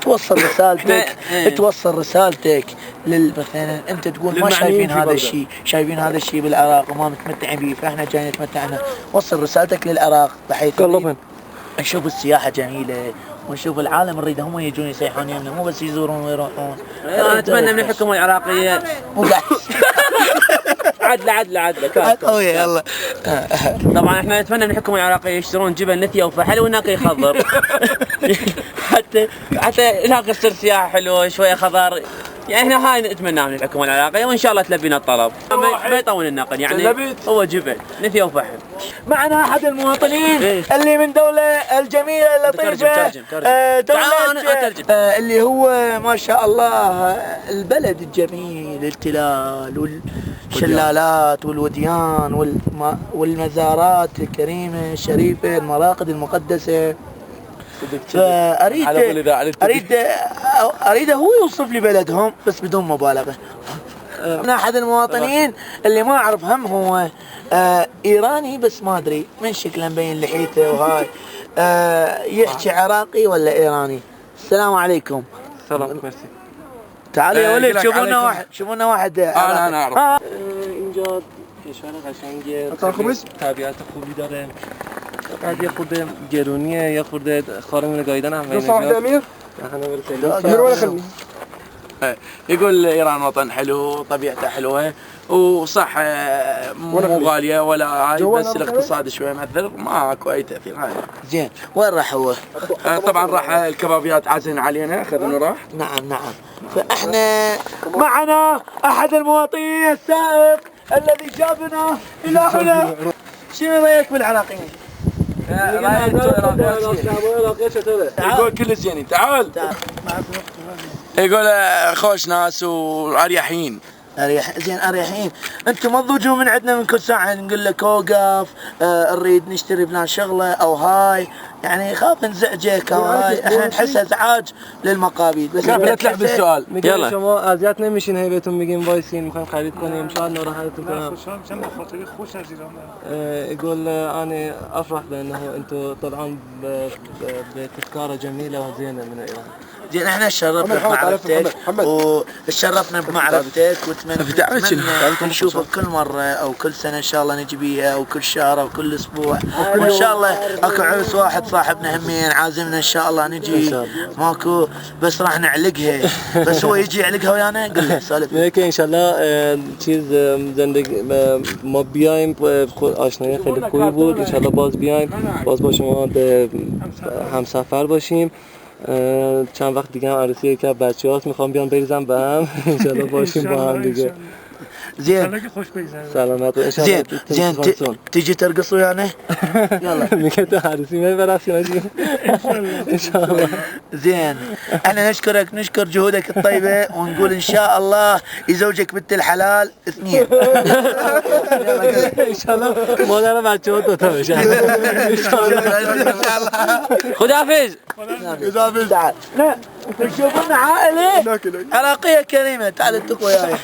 توصل رسالتك توصل رسالتك مثلا انت تقول ما شايفين هذا الشيء، شايفين هذا الشيء بالعراق وما متمتعين به، فاحنا جايين نتمتع. وصل رسالتك للعراق بحيث نشوف السياحة جميلة ونشوف العالم نريده هم يجون يسيحون يمنا، مو بس يزورون ويروحون. انا اتمنى من الحكومة العراقية عدل قوية يلا. طبعا احنا نتمنى من الحكومة العراقية يشترون جبن نثية وفحل وهناك يخضر حتى هناك يصير سياحة حلوة شوية خضار. يعني احنا هاي نتمناه من الحكومة العراقية وان شاء الله تلبينا الطلب. ما يطول النقل يعني هو جبن نثية وفحل. معنا احد المواطنين اللي من دولة الجميلة اللطيفة دولة اللي هو ما شاء الله البلد الجميل، التلال والشلالات والوديان والمزارات الكريمة الشريفة المراقد المقدسة. أريد هو يوصف لي بلدهم بس بدون مبالغة. أنا أحد المواطنين اللي ما أعرف هم هو إيراني بس ما أدري من شكله مبين لحيته وهاي يحكي عراقي ولا إيراني. السلام عليكم. السلام ميرسي. تعالوا يا ولد شوفونا واحد أنا أعرف. اینجا کشور قشنگه، طبیعت خوبی داره، فقط یه خورده گرونیه، یه خورده خارمون گایدن هم يقول إيران وطن حلو، طبيعته حلوة وصح مو غالية ولا هاي، بس الاقتصاد شوي مأثر ماكو أي تأثير هاي. زين وين راح هو؟ طبعا راح الكبابيات عازين علينا أخذنا وراح. نعم. فإحنا معنا أحد المواطنين السائق الذي جابنا إلى هنا. شنو رأيك بالعراقيين؟ يقول كل زينين. تعال يقول خوش ناس وأريحين. زين أريحين. أنتم ما تضوجون من عندنا من كل ساعة نقول لك أوقف نريد نشتري فلان شغلة أو هاي، يعني خاف نزعجك أو هاي، إحنا نحس إزعاج للمقابيل. بس لا تلعب بالسؤال. يلا شما اذیت نمیشین هی بهتون میگیم وایسین میخوایم خرید کنیم شاید ناراحتتون کنم. يقول أنا أفرح بأنه أنتم طلعان بتذكارة جميلة وزينة من إيران. زين احنا تشرفنا بمعرفتك وتشرفنا بمعرفتك واتمنى نشوفك كل مرة او كل سنة ان شاء الله نجي بيها او كل شهر او كل اسبوع، وان شاء الله اكو عرس واحد صاحبنا همين عازمنا ان شاء الله نجي ماكو بس راح نعلقها بس هو يجي يعلقها ويانا. قل له سالف میگه که انشالله چیز زندگی ما بیایم آشنایی خیلی خوبی بود، انشالله باز بیایم باز با شما به همسفر باشیم. چند وقت دیگه هم عروسی یکی از بچه‌هاست میخوام بیان بریزم به هم انشالله باشیم با هم دیگه. زين سلامات وإن زين تيجي ترقص ويانا يلا نكتب عروسي ما براسي ماشي ان شاء الله. زين احنا نشكر جهودك الطيبة ونقول ان شاء الله يزوجك بنت الحلال 2. ان شاء الله مادر بچه‌ها دو تا بشن ان شاء الله. خداحافظ. تعال نشوف لنا عائلة عراقية كريمة. تعال انتوا وياي.